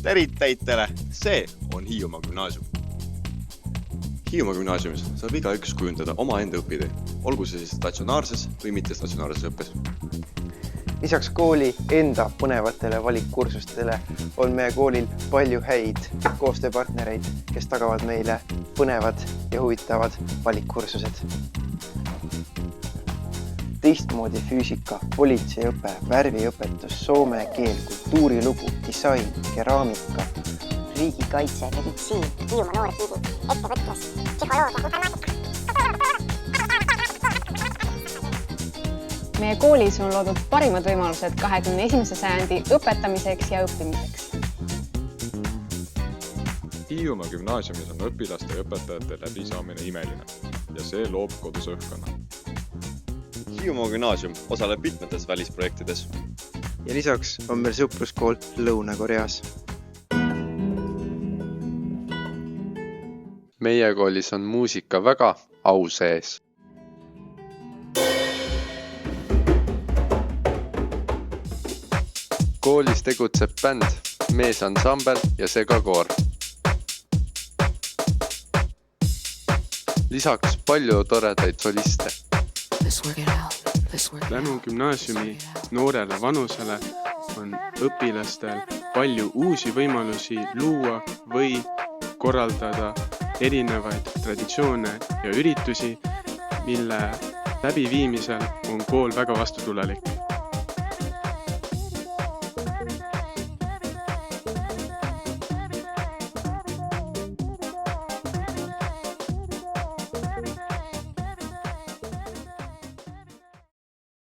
Tervitäitele! See on Hiiumaa gümnaasium. Hiiumaa gümnaasiumis saab igaüks kujundada omaenda õpitee, olgu see siis statsionaarses või mittestatsionaarses õppes. Lisaks kooli enda põnevatele valikkursustele on meie koolil palju häid koostööpartnereid, kes tagavad meile põnevad ja huvitavad valikkursused. Teistmoodi füüsika, politseiõpe, värviõpetus, soome keel, kultuurilugu, disain, keraamika, riigikaitse, meditsiin, Hiiumaa noored tiibid, ettevõtlus, psühholoogia, informaatika. Meie koolis on loodud parimad võimalused 21. sajandi õpetamiseks ja õppimiseks. Hiiumaa gümnaasiumis on õpilaste ja õpetajate läbisaamine imeline ja see loob kodus õhkkonna. Hiiumaa gümnaasium osaleb mitmetes välisprojektides. ja lisaks on meil sõpruskool Lõuna-Koreas. Meie koolis on muusika väga au sees. Koolis tegutseb bänd, meesansambel ja segakoor. Lisaks palju toredaid soliste. Tänu gümnaasiumi noorele vanusele on õpilastel palju uusi võimalusi luua või korraldada erinevaid traditsioone ja üritusi, mille läbiviimisel on kool väga vastutulelik.